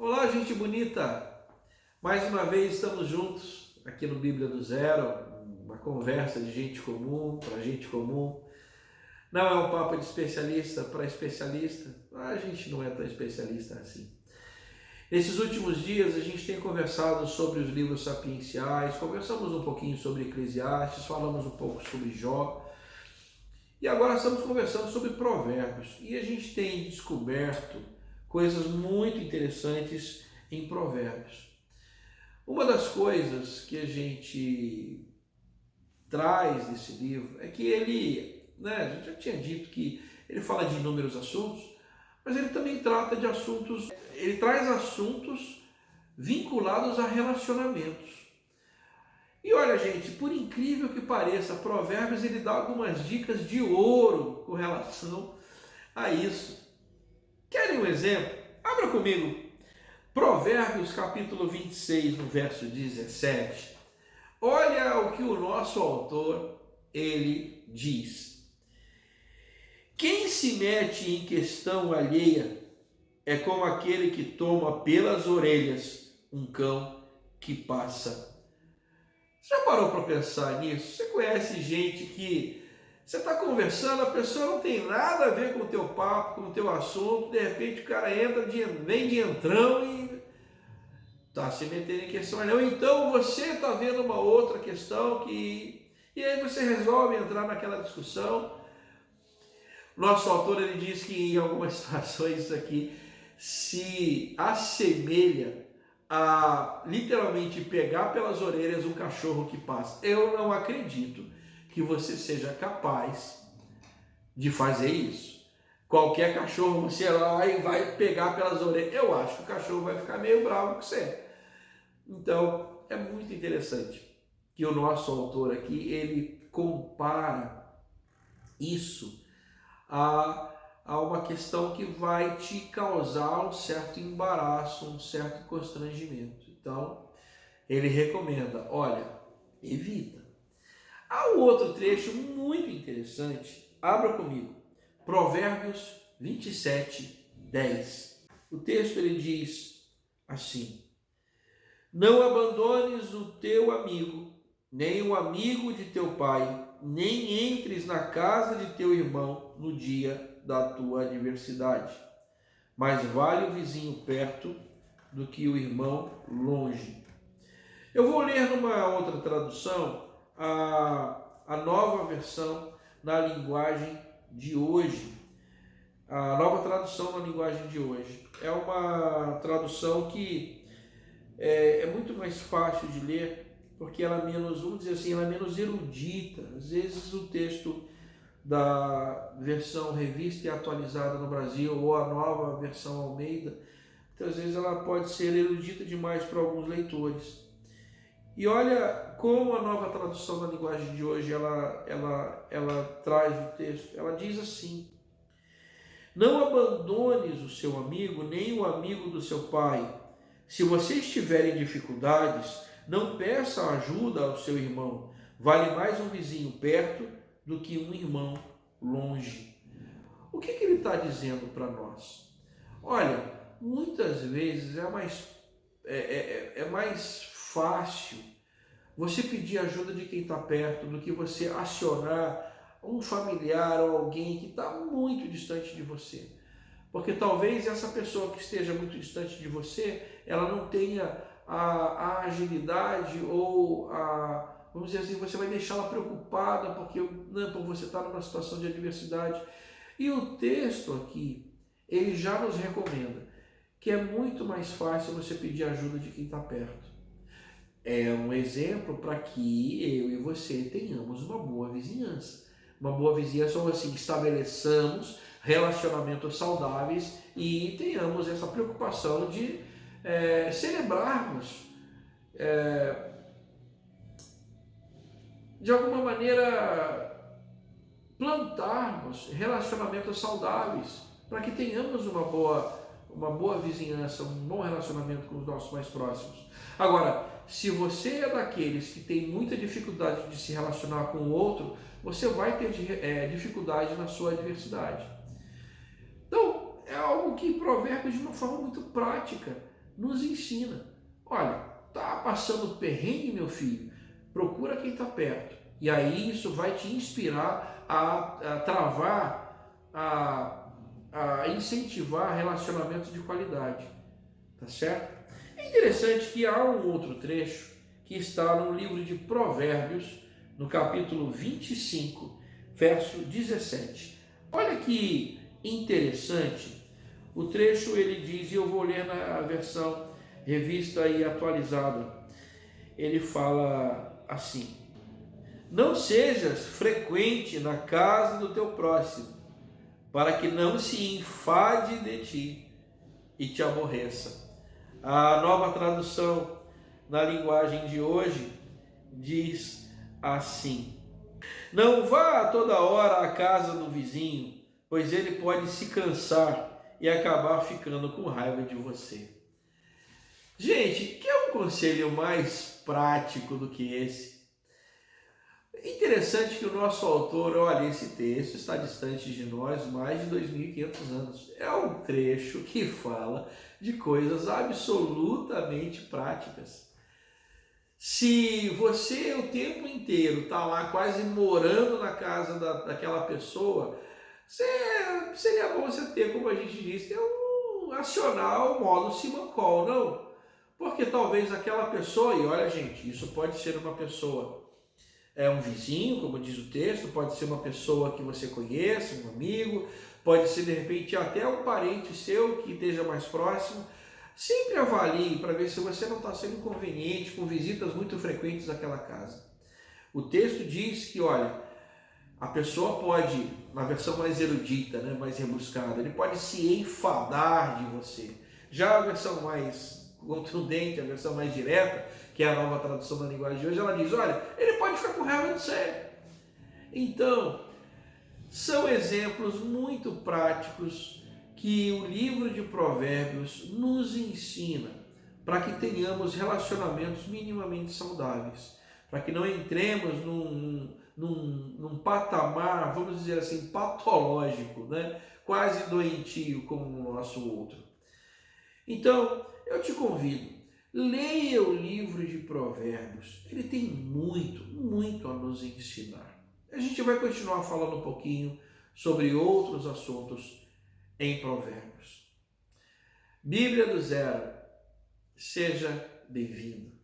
Olá, gente bonita! Mais uma vez estamos juntos aqui no Bíblia do Zero, uma conversa de gente comum para gente comum. Não é um papo de especialista para especialista, a gente não é tão especialista assim. Nesses últimos dias a gente tem conversado sobre os livros sapienciais, conversamos um pouquinho sobre Eclesiastes, falamos um pouco sobre Jó e agora estamos conversando sobre Provérbios e a gente tem descoberto coisas muito interessantes em Provérbios. Uma das coisas que a gente traz desse livro é que ele, a gente já tinha dito que ele fala de inúmeros assuntos, mas ele também trata de assuntos, ele traz assuntos vinculados a relacionamentos. E olha, gente, por incrível que pareça, Provérbios ele dá algumas dicas de ouro com relação a isso. Querem um exemplo? Abra comigo Provérbios capítulo 26, no verso 17. Olha o que o nosso autor, ele diz. Quem se mete em questão alheia é como aquele que toma pelas orelhas um cão que passa. Você já parou para pensar nisso? Você conhece gente que você está conversando, a pessoa não tem nada a ver com o teu papo, com o teu assunto, de repente o cara vem de entrão e está se metendo em questão alheia. Ou então você está vendo uma outra questão e aí você resolve entrar naquela discussão. Nosso autor ele diz que em algumas situações isso aqui se assemelha a literalmente pegar pelas orelhas um cachorro que passa. Eu não acredito que você seja capaz de fazer isso. Qualquer cachorro você ir lá e vai pegar pelas orelhas. Eu acho que o cachorro vai ficar meio bravo com você. Então, é muito interessante que o nosso autor aqui, ele compara isso a uma questão que vai te causar um certo embaraço, um certo constrangimento. Então, ele recomenda, olha, evita. Há um outro trecho muito interessante, abra comigo, Provérbios 27, 10. O texto ele diz assim: não abandones o teu amigo, nem o amigo de teu pai, nem entres na casa de teu irmão no dia da tua adversidade. Mais vale o vizinho perto do que o irmão longe. Eu vou ler numa outra tradução a nova versão na linguagem de hoje. A nova tradução na linguagem de hoje. É uma tradução que é muito mais fácil de ler, porque ela é menos, vamos dizer assim, ela é menos erudita. Às vezes o texto da versão revista e atualizada no Brasil, ou a nova versão Almeida, muitas vezes ela pode ser erudita demais para alguns leitores. E olha como a nova tradução na linguagem de hoje, ela traz o texto. Ela diz assim: não abandones o seu amigo, nem o amigo do seu pai. Se você estiver em dificuldades, não peça ajuda ao seu irmão. Vale mais um vizinho perto do que um irmão longe. O que ele está dizendo para nós? Olha, muitas vezes é mais fácil você pedir ajuda de quem está perto do que você acionar um familiar ou alguém que está muito distante de você. Porque talvez essa pessoa que esteja muito distante de você, ela não tenha a agilidade ou vamos dizer assim, você vai deixá-la preocupada porque você está numa situação de adversidade. E o texto aqui, ele já nos recomenda que é muito mais fácil você pedir ajuda de quem está perto. É um exemplo para que eu e você tenhamos uma boa vizinhança. Uma boa vizinhança, ou assim, estabeleçamos relacionamentos saudáveis e tenhamos essa preocupação de celebrarmos, de alguma maneira, plantarmos relacionamentos saudáveis para que tenhamos uma boa vizinhança, um bom relacionamento com os nossos mais próximos. Agora, se você é daqueles que tem muita dificuldade de se relacionar com o outro, você vai ter dificuldade na sua adversidade. Então, é algo que Provérbios, de uma forma muito prática, nos ensina. Olha, tá passando perrengue, meu filho? Procura quem está perto. E aí isso vai te inspirar a travar, a incentivar relacionamentos de qualidade. Tá certo? É interessante que há um outro trecho que está no livro de Provérbios, no capítulo 25, verso 17. Olha que interessante. O trecho ele diz, e eu vou ler na versão revista e atualizada. Ele fala assim: não sejas frequente na casa do teu próximo, para que não se enfade de ti e te aborreça. A Nova Tradução na linguagem de hoje diz assim: não vá a toda hora à casa do vizinho, pois ele pode se cansar e acabar ficando com raiva de você. Gente, quer um conselho mais prático do que esse? É interessante que o nosso autor, olha, esse texto está distante de nós mais de 2.500 anos. É um trecho que fala de coisas absolutamente práticas. Se você o tempo inteiro está lá quase morando na casa daquela pessoa, seria bom você ter, como a gente disse, acionar o modo Simon Call, não? Porque talvez aquela pessoa, e olha gente, isso pode ser uma pessoa, um vizinho, como diz o texto, pode ser uma pessoa que você conheça, um amigo, pode ser de repente até um parente seu que esteja mais próximo. Sempre avalie para ver se você não está sendo inconveniente com visitas muito frequentes àquela casa. O texto diz que, olha, a pessoa pode, na versão mais erudita, né, mais rebuscada, ele pode se enfadar de você. Já a versão mais contundente, a versão mais direta, que é a Nova Tradução da linguagem de hoje, ela diz, olha, ele pode ficar com raiva de você. Então, são exemplos muito práticos que o livro de Provérbios nos ensina para que tenhamos relacionamentos minimamente saudáveis, para que não entremos num patamar, vamos dizer assim, patológico, né? Quase doentio como o nosso outro. Então, eu te convido, leia o livro de Provérbios, ele tem muito, muito a nos ensinar. A gente vai continuar falando um pouquinho sobre outros assuntos em Provérbios. Bíblia do Zero, seja bem-vindo.